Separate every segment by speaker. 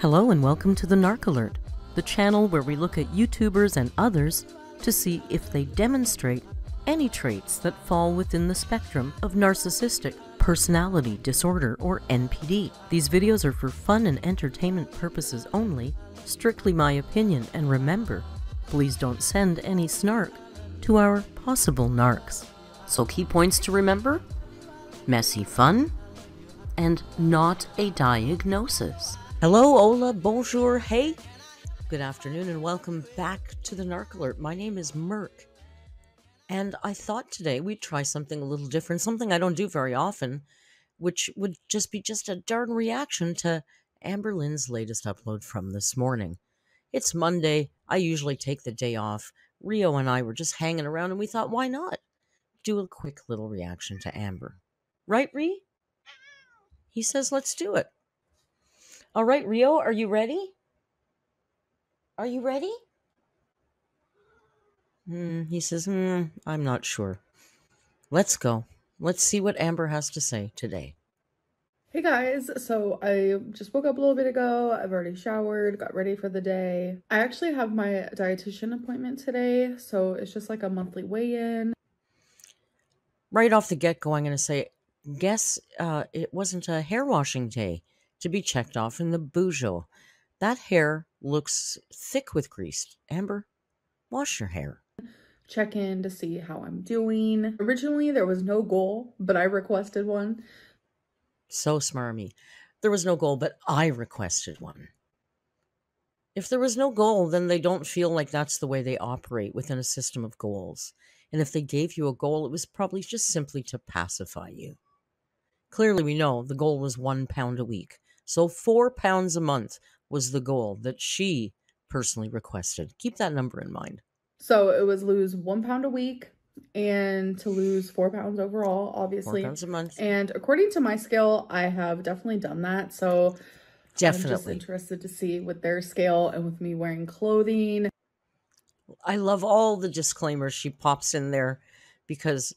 Speaker 1: Hello and welcome to the Narc Alert, the channel where we look at YouTubers and others to see if they demonstrate any traits that fall within the spectrum of narcissistic personality disorder or NPD. These videos are for fun and entertainment purposes only, strictly my opinion, and remember, please don't send any snark to our possible narcs. So key points to remember: messy fun and not a diagnosis. Hello, hola, bonjour, hey. Good afternoon and welcome back to the Narc Alert. My name is Merc, and I thought today we'd try something a little different, something I don't do very often, which would just be a darn reaction to AMBERLYNNs' latest upload from this morning. It's Monday. I usually take the day off. Rio and I were just hanging around and we thought, why not do a quick little reaction to Amber? Right, Ree? He says, let's do it. All right, Rio, are you ready? Are you ready? He says, I'm not sure. Let's go. Let's see what Amber has to say today.
Speaker 2: Hey guys, so I just woke up a little bit ago. I've already showered, got ready for the day. I actually have my dietitian appointment today, so it's just like a monthly weigh-in.
Speaker 1: Right off the get-go, I'm going to say, guess it wasn't a hair washing day to be checked off in the Bujo. That hair looks thick with grease. Amber, wash your hair.
Speaker 2: Check in to see how I'm doing. Originally, there was no goal, but I requested one.
Speaker 1: So smarmy. There was no goal, but I requested one. If there was no goal, then they don't feel like that's the way they operate within a system of goals. And if they gave you a goal, it was probably just simply to pacify you. Clearly, we know the goal was 1 pound a week. So 4 pounds a month was the goal that she personally requested. Keep that number in mind.
Speaker 2: So it was lose 1 pound a week and to lose 4 pounds overall, obviously.
Speaker 1: 4 pounds a month.
Speaker 2: And according to my scale, I have definitely done that. So
Speaker 1: definitely.
Speaker 2: I'm just interested to see with their scale and with me wearing clothing.
Speaker 1: I love all the disclaimers she pops in there because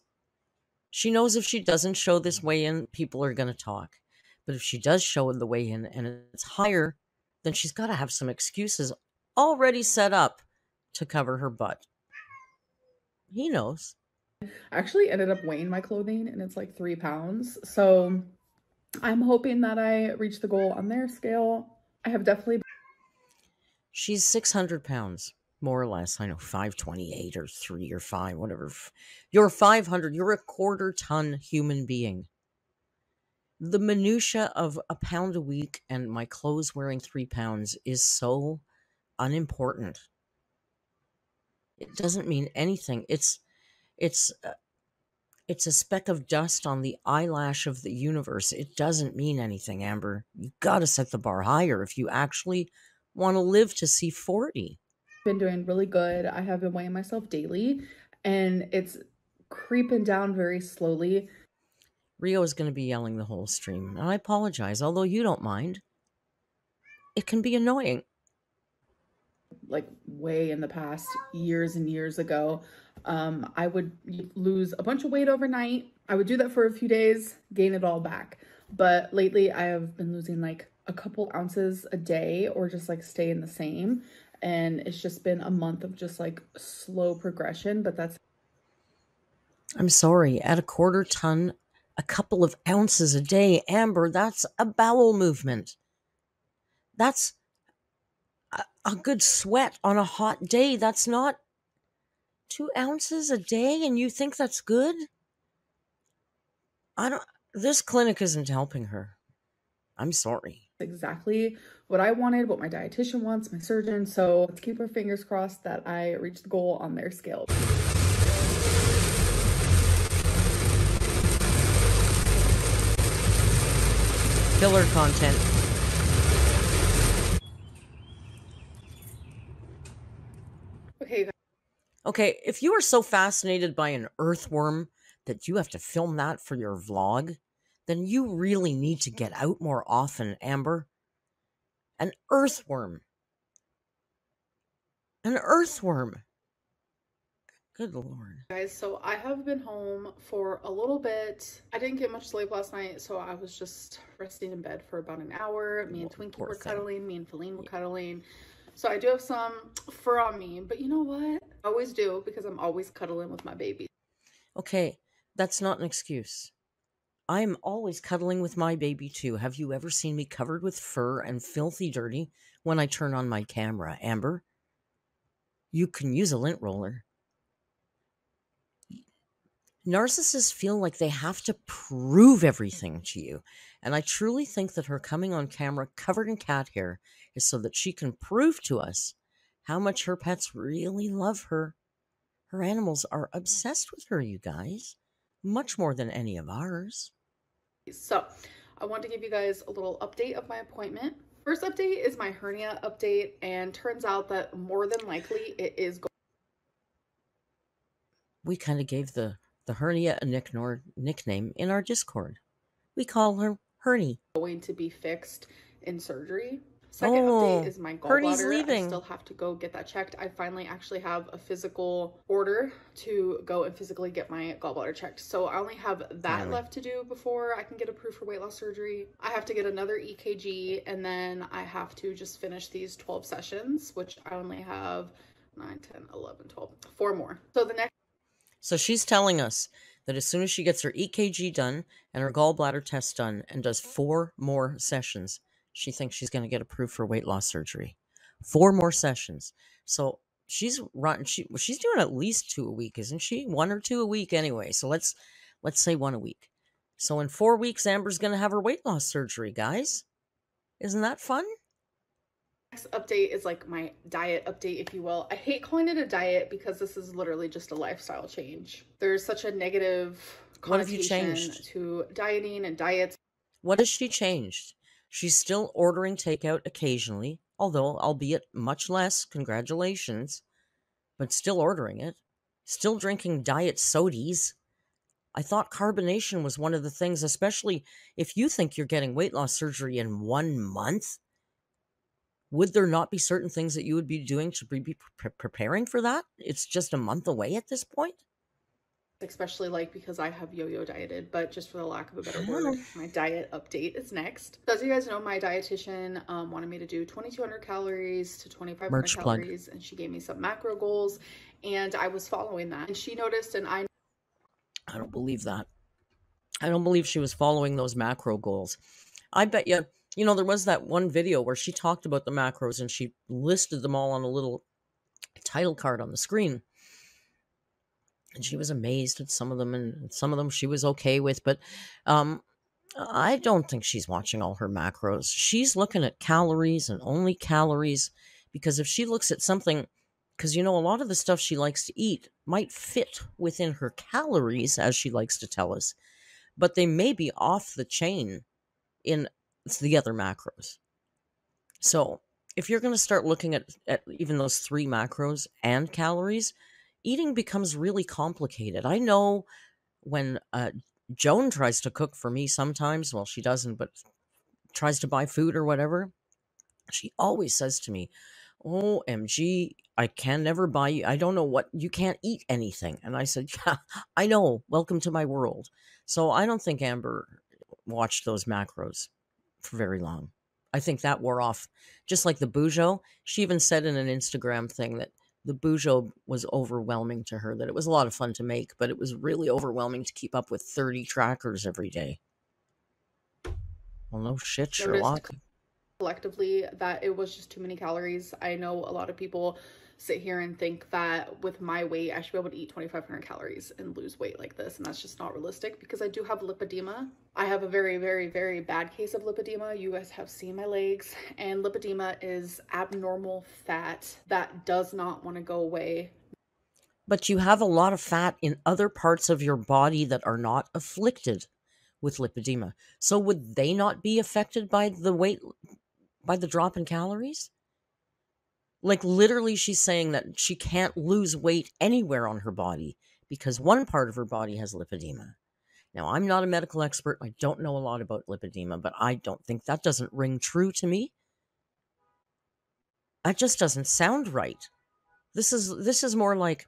Speaker 1: she knows if she doesn't show this weigh-in, people are going to talk. But if she does show the weigh-in and it's higher, then she's got to have some excuses already set up to cover her butt. He knows.
Speaker 2: I actually ended up weighing my clothing and it's like 3 pounds. So I'm hoping that I reach the goal on their scale. I have definitely...
Speaker 1: She's 600 pounds, more or less. I know, 528 or 3 or 5, whatever. You're 500. You're a quarter-ton human being. The minutia of a pound a week and my clothes wearing 3 pounds is so unimportant. It doesn't mean anything. It's a speck of dust on the eyelash of the universe. It doesn't mean anything, Amber. You've got to set the bar higher if you actually want to live to see 40.
Speaker 2: Been doing really good. I have been weighing myself daily and it's creeping down very slowly.
Speaker 1: Rio is going to be yelling the whole stream, and I apologize, although you don't mind. It can be annoying.
Speaker 2: Like way in the past, years and years ago, I would lose a bunch of weight overnight. I would do that for a few days, gain it all back. But lately I have been losing like a couple ounces a day or just like staying the same. And it's just been a month of just like slow progression, but that's...
Speaker 1: I'm sorry, at a quarter ton, a couple of ounces a day, Amber, that's a bowel movement. That's a good sweat on a hot day. That's not 2 ounces a day, and you think that's good? This clinic isn't helping her. I'm sorry.
Speaker 2: Exactly what I wanted, what my dietitian wants, my surgeon. So let's keep our fingers crossed that I reach the goal on their scale.
Speaker 1: Killer content. Okay, if you are so fascinated by an earthworm that you have to film that for your vlog, then you really need to get out more often, Amber. An earthworm. An earthworm. Good Lord.
Speaker 2: Guys, so I have been home for a little bit. I didn't get much sleep last night, so I was just resting in bed for about an hour. Me and
Speaker 1: Well,
Speaker 2: Twinkie
Speaker 1: poor
Speaker 2: were
Speaker 1: thing.
Speaker 2: cuddling, me and Feline were cuddling. So I do have some fur on me, but you know what? I always do because I'm always cuddling with my baby.
Speaker 1: Okay, that's not an excuse. I'm always cuddling with my baby too. Have you ever seen me covered with fur and filthy dirty when I turn on my camera, Amber? You can use a lint roller. Narcissists feel like they have to prove everything to you. And I truly think that her coming on camera covered in cat hair is so that she can prove to us how much her pets really love her. Her animals are obsessed with her, you guys, much more than any of ours.
Speaker 2: So I want to give you guys a little update of my appointment. First update is my hernia update, and turns out that more than likely it is
Speaker 1: We kind of gave the hernia a nickname in our Discord. We call her Hernie.
Speaker 2: going to be fixed in surgery. Second update
Speaker 1: Oh,
Speaker 2: is my
Speaker 1: Hernie's
Speaker 2: gallbladder. I still
Speaker 1: leaving.
Speaker 2: have to go get that checked. I finally actually have a physical order to go and physically get my gallbladder checked. So I only have that
Speaker 1: Finally.
Speaker 2: left to do before I can get approved for weight loss surgery. I have to get another EKG, and then I have to just finish these 12 sessions, which I only have 9, 10, 11, 12, 4 more. So the next
Speaker 1: So she's telling us that as soon as she gets her EKG done and her gallbladder test done and does 4 more sessions, she thinks she's going to get approved for weight loss surgery. 4 more sessions. So she's doing at least 2 a week, isn't she? 1 or 2 a week anyway. So let's say 1 a week. So in 4 weeks Amber's going to have her weight loss surgery, guys. Isn't that fun?
Speaker 2: next update is like my diet update, if you will. I hate calling it a diet because this is literally just a lifestyle change. There's such a negative
Speaker 1: What have you
Speaker 2: connotation
Speaker 1: changed?
Speaker 2: to dieting and diets.
Speaker 1: What has she changed? She's still ordering takeout occasionally, although albeit much less, congratulations, but still ordering it. Still drinking diet sodies. I thought carbonation was one of the things, especially if you think you're getting weight loss surgery in 1 month. Would there not be certain things that you would be doing to be preparing for that? It's just a month away at this point.
Speaker 2: Especially like because I have yo-yo dieted, but just for the lack of a better word,
Speaker 1: Yeah.
Speaker 2: my diet update is next. So as you guys know, my dietitian wanted me to do 2,200 calories to 2,500
Speaker 1: Merch plug.
Speaker 2: calories, and she gave me some macro goals, and I was following that. And she noticed, and I
Speaker 1: don't believe that. I don't believe she was following those macro goals. I bet you, there was that one video where she talked about the macros and she listed them all on a little title card on the screen. And she was amazed at some of them, and some of them she was okay with. But I don't think she's watching all her macros. She's looking at calories and only calories, because if she looks at something, because a lot of the stuff she likes to eat might fit within her calories, as she likes to tell us, but they may be off the chain in the other macros. So if you're going to start looking at even those 3 macros and calories, eating becomes really complicated. I know when Joan tries to cook for me sometimes, well, she doesn't, but tries to buy food or whatever, she always says to me, OMG, I can never buy you. I don't know what, you can't eat anything. And I said, yeah, I know. Welcome to my world. So I don't think Amber watched those macros for very long. I think that wore off. Just like the Bujo, she even said in an Instagram thing that the Bujo was overwhelming to her, that it was a lot of fun to make, but it was really overwhelming to keep up with 30 trackers every day. Well, no shit,
Speaker 2: noticed
Speaker 1: Sherlock.
Speaker 2: collectively that it was just too many calories. I know a lot of people sit here and think that with my weight, I should be able to eat 2,500 calories and lose weight like this. And that's just not realistic because I do have lipedema. I have a very, very, very bad case of lipedema. You guys have seen my legs, and lipedema is abnormal fat that does not want to go away.
Speaker 1: But you have a lot of fat in other parts of your body that are not afflicted with lipedema. So would they not be affected by the drop in calories? Like literally she's saying that she can't lose weight anywhere on her body because one part of her body has lipedema. Now, I'm not a medical expert. I don't know a lot about lipedema, but I don't think that doesn't ring true to me. That just doesn't sound right. This is more like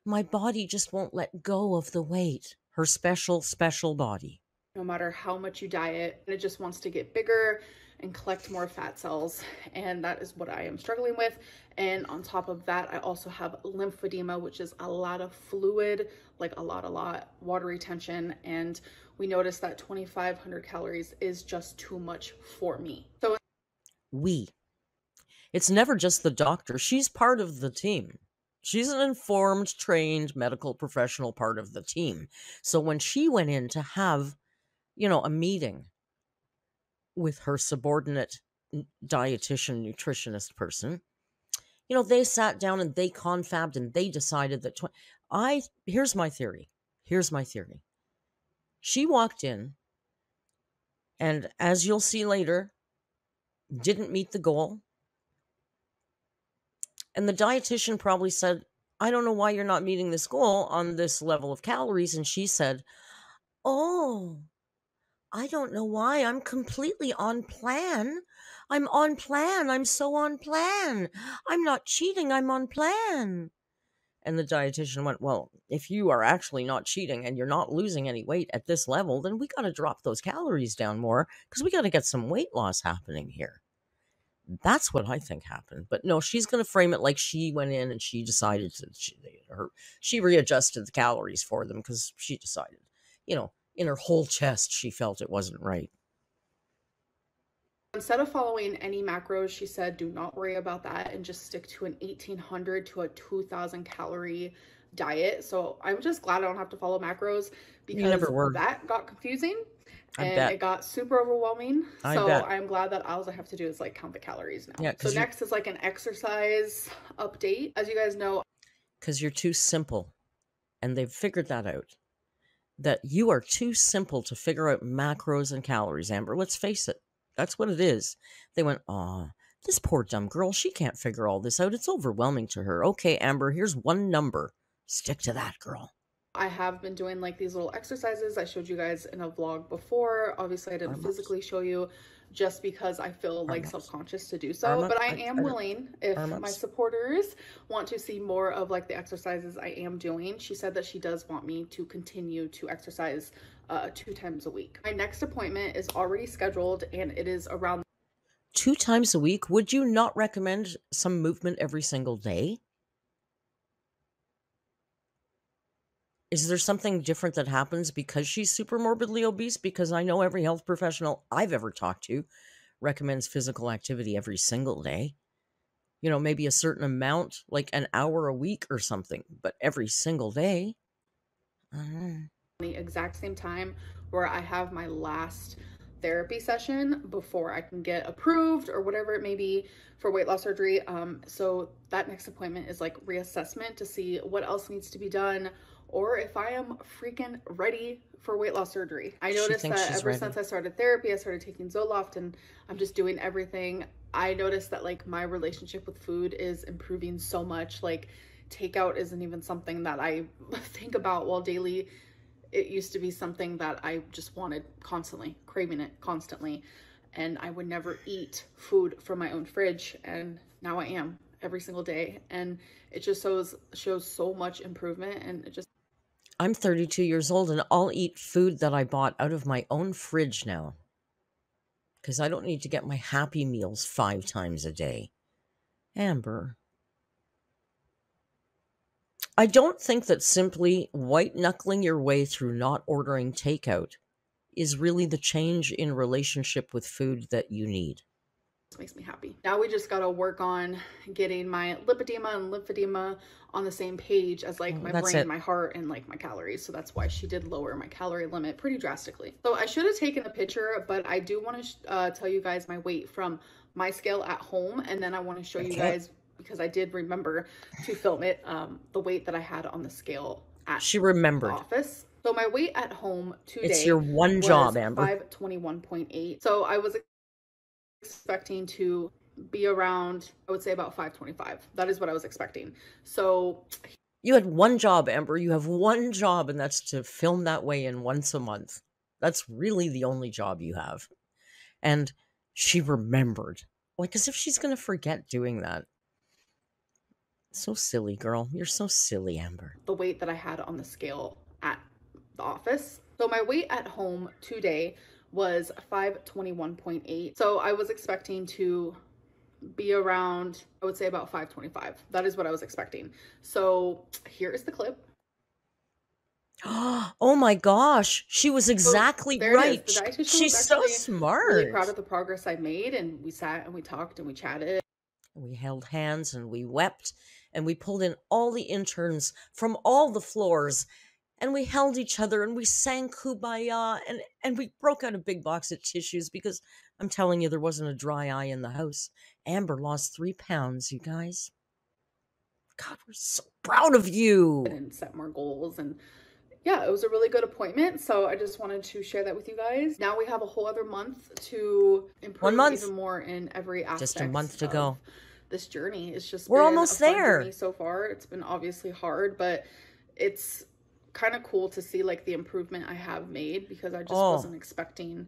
Speaker 1: My body just won't let go of the weight. Her special, special body.
Speaker 2: No matter how much you diet, it just wants to get bigger and collect more fat cells. And that is what I am struggling with. And on top of that, I also have lymphedema, which is a lot of fluid, like a lot, water retention. And we noticed that 2,500 calories is just too much for me. So
Speaker 1: it's never just the doctor. She's part of the team. She's an informed, trained medical professional part of the team. So when she went in to have, a meeting with her subordinate dietitian, nutritionist person, they sat down and they confabbed and they decided that here's my theory. She walked in and, as you'll see later, didn't meet the goal. And the dietitian probably said, I don't know why you're not meeting this goal on this level of calories. And she said, oh, I don't know why. I'm completely on plan. I'm on plan. I'm so on plan. I'm not cheating. I'm on plan. And the dietitian went, well, if you are actually not cheating and you're not losing any weight at this level, then we got to drop those calories down more because we got to get some weight loss happening here. That's what I think happened. But no, she's going to frame it like she went in and she decided she readjusted the calories for them because she decided, in her whole chest, she felt it wasn't right.
Speaker 2: Instead of following any macros, she said, do not worry about that and just stick to an 1,800 to a 2,000 calorie diet. So I'm just glad I don't have to follow macros because that got confusing and it got super overwhelming. So I'm glad that all I have to do is like count the calories now. Yeah, so next is like an exercise update. As you guys know,
Speaker 1: because you're too simple, and they've figured that out. That you are too simple to figure out macros and calories, Amber. Let's face it. That's what it is. They went, oh, this poor dumb girl, she can't figure all this out. It's overwhelming to her. Okay, Amber, here's one number. Stick to that, girl.
Speaker 2: I have been doing like these little exercises I showed you guys in a vlog before. Obviously, I didn't physically show you just because I feel like self-conscious to do so. But I am willing, if my supporters want to see more of like the exercises I am doing. She said that she does want me to continue to exercise 2 times a week. My next appointment is already scheduled and it is around
Speaker 1: 2 times a week. Would you not recommend some movement every single day? Is there something different that happens because she's super morbidly obese? Because I know every health professional I've ever talked to recommends physical activity every single day. Maybe a certain amount, like an hour a week or something, but every single day.
Speaker 2: The exact same time where I have my last therapy session before I can get approved or whatever it may be for weight loss surgery. So that next appointment is like reassessment to see what else needs to be done or if I am freaking ready for weight loss surgery. I noticed that ever since I started therapy, I started taking Zoloft and I'm just doing everything. I noticed that like my relationship with food is improving so much. Like takeout isn't even something that I think about while daily. It used to be something that I just wanted constantly, craving it constantly. And I would never eat food from my own fridge. And now I am every single day. And it just shows so much improvement. And it just...
Speaker 1: I'm 32 years old and I'll eat food that I bought out of my own fridge now. Because I don't need to get my Happy Meals 5 times a day. Amber. I don't think that simply white-knuckling your way through not ordering takeout is really the change in relationship with food that you need.
Speaker 2: This makes me happy. Now we just got to work on getting my lipedema and lymphedema on the same page as like my brain, my heart, and like my calories. So that's why she did lower my calorie limit pretty drastically. So I should have taken a picture, but I do want to tell you guys my weight from my scale at home. And then I want to show you guys, because I did remember to film it, the weight that I had on the scale at the office. So my weight at home today,
Speaker 1: it's your one job, Amber,
Speaker 2: 521.8. So I was expecting to be around, I would say about 525. That is what I was expecting. So
Speaker 1: you had one job, Amber. You have one job, and that's to film that weigh-in once a month. That's really the only job you have. And she remembered, like as if she's going to forget doing that. So silly, girl. You're so silly, Amber.
Speaker 2: The weight that I had on the scale at the office. So my weight at home today was 521.8. So I was expecting to be around, I would say about 525. That is what I was expecting. So here is the clip.
Speaker 1: Oh my gosh, she was exactly
Speaker 2: there
Speaker 1: right.
Speaker 2: it is. The dietitian
Speaker 1: She's
Speaker 2: was
Speaker 1: so
Speaker 2: actually
Speaker 1: smart.
Speaker 2: really proud of the progress I made, and we sat and we talked and we chatted.
Speaker 1: We held hands and we wept and we pulled in all the interns from all the floors and we held each other and we sang Kumbaya and we broke out a big box of tissues because I'm telling you, there wasn't a dry eye in the house. Amber lost 3 pounds, you guys. God, we're so proud of you.
Speaker 2: And set more goals, and yeah, it was a really good appointment. So I just wanted to share that with you guys. Now we have a whole other month to improve even more in every aspect.
Speaker 1: Just a month to go.
Speaker 2: This journey. It's just
Speaker 1: we're
Speaker 2: been
Speaker 1: almost
Speaker 2: a fun
Speaker 1: there
Speaker 2: journey so far. It's been obviously hard, but it's kind of cool to see like the improvement I have made, because I just wasn't expecting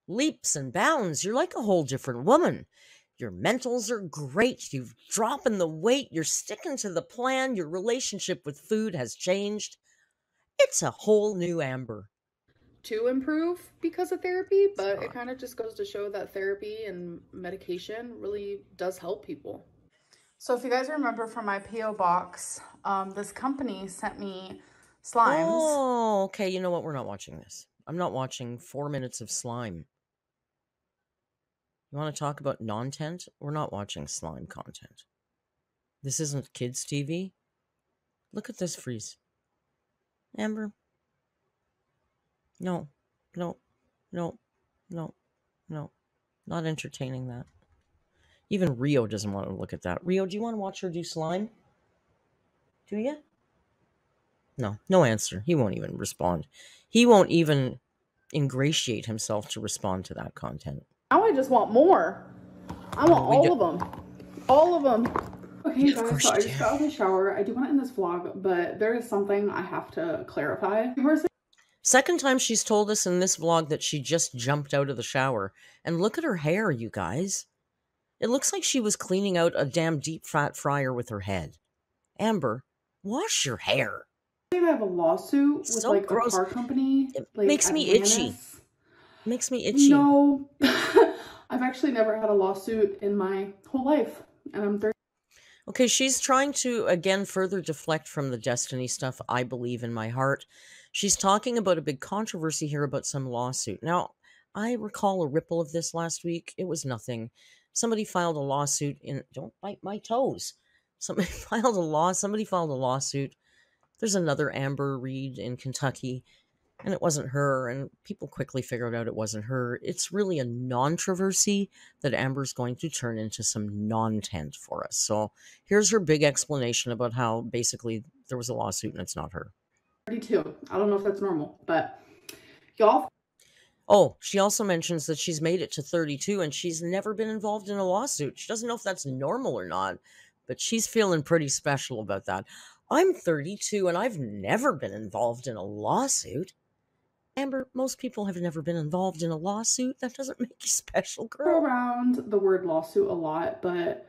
Speaker 1: leaps and bounds. You're like a whole different woman. Your mentals are great. You've dropping the weight. You're sticking to the plan. Your relationship with food has changed. It's a whole new Amber.
Speaker 2: To improve because of therapy, but it kind of just goes to show that therapy and medication really does help people. So if you guys remember from my P.O. box, this company sent me slimes.
Speaker 1: Oh, okay. You know what? We're not watching this. I'm not watching 4 minutes of slime. You want to talk about non-tent? We're not watching slime content. This isn't kids' TV. Look at this freeze. Amber. No. No. No. No. No. Not entertaining that. Even Rio doesn't want to look at that. Rio, do you want to watch her do slime? Do you? No. No answer. He won't even respond. He won't even ingratiate himself to respond to that content.
Speaker 2: Now I just want more. I want all of them. All of them. Okay,
Speaker 1: Yeah,
Speaker 2: guys, so I just got out of the shower. I do want to end this vlog, but there is something I have to clarify.
Speaker 1: Second time she's told us in this vlog that she just jumped out of the shower. And look at her hair, you guys. It looks like she was cleaning out a damn deep fat fryer with her head. Amber, wash your hair.
Speaker 2: I have a lawsuit with like gross. A car company.
Speaker 1: It
Speaker 2: like
Speaker 1: makes me itchy. Makes me itchy.
Speaker 2: No. I've actually never had a lawsuit in my whole life. And I'm 30.
Speaker 1: Okay, she's trying to, again, further deflect from the Destiny stuff, I believe in my heart. She's talking about a big controversy here about some lawsuit. Now, I recall a ripple of this last week. It was nothing. Somebody filed a lawsuit in... Don't bite my toes. Somebody filed a lawsuit. There's another Amber Reed in Kentucky, and it wasn't her, and people quickly figured out it wasn't her. It's really a non-controversy that Amber's going to turn into some non-tent for us. So here's her big explanation about how basically there was a lawsuit and it's not her.
Speaker 2: 32. I don't know if that's normal, but y'all...
Speaker 1: Oh, she also mentions that she's made it to 32 and she's never been involved in a lawsuit. She doesn't know if that's normal or not, but she's feeling pretty special about that. I'm 32 and I've never been involved in a lawsuit. Amber, most people have never been involved in a lawsuit. That doesn't make you special, girl.
Speaker 2: Around the word lawsuit a lot, but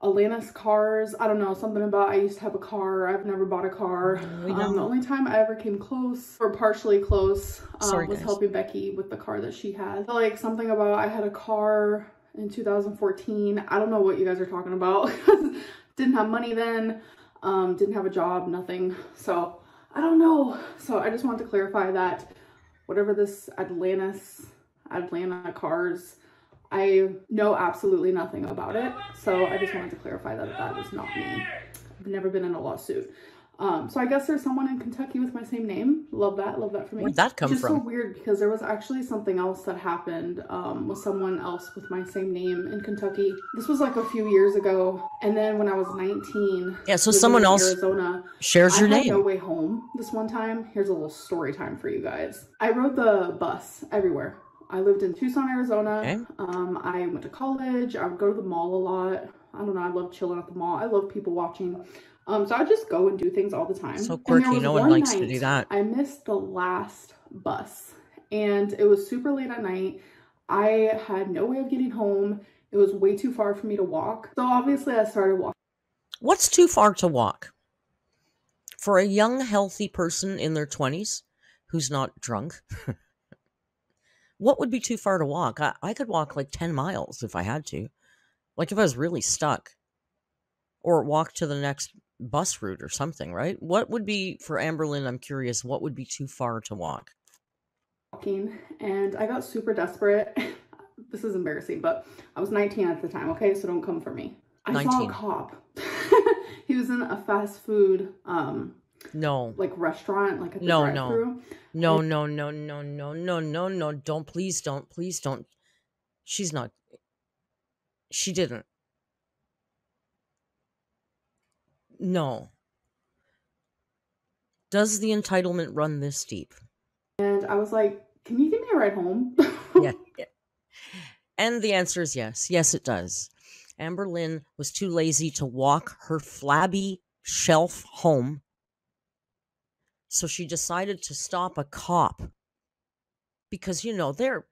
Speaker 2: Atlantis cars, I don't know, something about I used to have a car. I've never bought a car. The only time I ever came close, or partially close, was helping Becky with the car that she had. Like something about I had a car in 2014. I don't know what you guys are talking about. Didn't have money then. Didn't have a job, nothing. So I don't know. So I just wanted to clarify that whatever this Atlanta cars, I know absolutely nothing about it. So I just wanted to clarify that that is not me. I've never been in a lawsuit. So I guess there's someone in Kentucky with my same name. Love that for me.
Speaker 1: Where'd that come from?
Speaker 2: It's just so weird because there was actually something else that happened with someone else with my same name in Kentucky. This was like a few years ago. And then when I was 19,
Speaker 1: yeah, so someone else
Speaker 2: Arizona,
Speaker 1: shares your name.
Speaker 2: I had no way home this one time. Here's a little story time for you guys. I rode the bus everywhere. I lived in Tucson, Arizona. Okay. I went to college. I would go to the mall a lot. I don't know. I love chilling at the mall. I love people watching. So I just go and do things all the time.
Speaker 1: So quirky. No one likes to do that.
Speaker 2: I missed the last bus and it was super late at night. I had no way of getting home. It was way too far for me to walk. So obviously I started walking.
Speaker 1: What's too far to walk? For a young, healthy person in their 20s who's not drunk, what would be too far to walk? I could walk like 10 miles if I had to. Like if I was really stuck. Or walk to the next bus route or something, right? What would be, for Amberlynn, I'm curious, what would be too far to walk?
Speaker 2: Walking, and I got super desperate. This is embarrassing, but I was 19 at the time, okay? So don't come for me. I
Speaker 1: 19.
Speaker 2: saw a cop. He was in a fast food
Speaker 1: No.
Speaker 2: like restaurant, like at the drive-thru.
Speaker 1: No. Don't, please don't. She's not. She didn't. No. Does the entitlement run this deep?
Speaker 2: And I was like, can you give me a ride home?
Speaker 1: Yeah. And the answer is yes. Yes, it does. Amberlynn was too lazy to walk her flabby shelf home, so she decided to stop a cop. Because, they're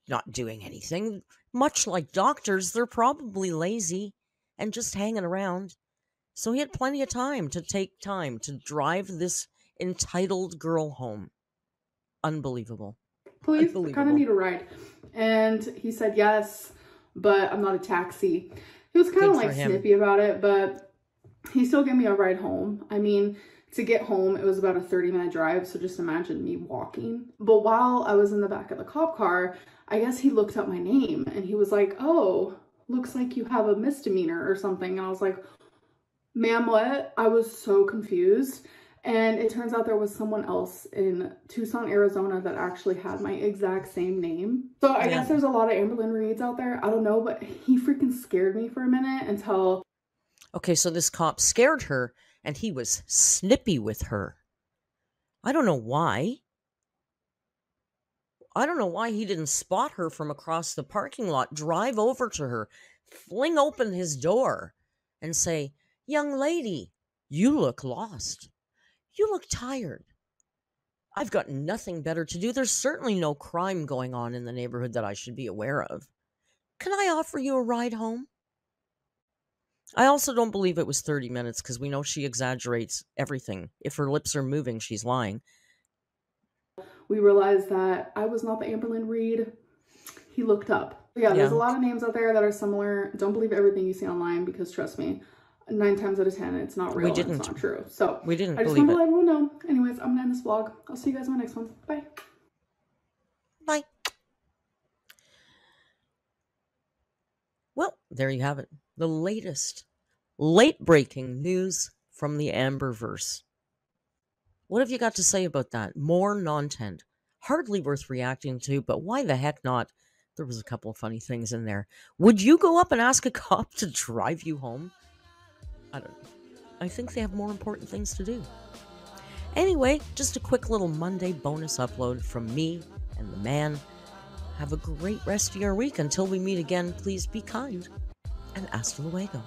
Speaker 1: not doing anything. Much like doctors, they're probably lazy and just hanging around. So he had plenty of time to drive this entitled girl home. Unbelievable.
Speaker 2: Please, I kind of need a ride. And he said yes, but I'm not a taxi. He was kind of like snippy about it, but he still gave me a ride home. I mean, to get home, it was about a 30-minute drive, so just imagine me walking. But while I was in the back of the cop car, I guess he looked up my name, and he was like, oh, looks like you have a misdemeanor or something. And I was like, ma'am, what? I was so confused. And it turns out there was someone else in Tucson, Arizona that actually had my exact same name. So I guess there's a lot of Amberlynn Reeds out there. I don't know, but he freaking scared me for a minute until...
Speaker 1: Okay, so this cop scared her, and he was snippy with her. I don't know why. I don't know why he didn't spot her from across the parking lot, drive over to her, fling open his door, and say, young lady, you look lost. You look tired. I've got nothing better to do. There's certainly no crime going on in the neighborhood that I should be aware of. Can I offer you a ride home? I also don't believe it was 30 minutes because we know she exaggerates everything. If her lips are moving, she's lying.
Speaker 2: We realized that I was not the Amberlynn Reed he looked up. Yeah, there's a lot of names out there that are similar. Don't believe everything you see online because trust me, 9 times out of 10, it's not real. It's not true. So
Speaker 1: we didn't.
Speaker 2: I just want to let everyone know. Anyways, I'm gonna end this vlog. I'll see you guys in my next one. Bye.
Speaker 1: Bye. Well, there you have it. The latest, late-breaking news from the Amberverse. What have you got to say about that? More non-tent. Hardly worth reacting to, but why the heck not? There was a couple of funny things in there. Would you go up and ask a cop to drive you home? I don't know. I think they have more important things to do. Anyway, just a quick little Monday bonus upload from me and the man. Have a great rest of your week. Until we meet again, please be kind and hasta luego.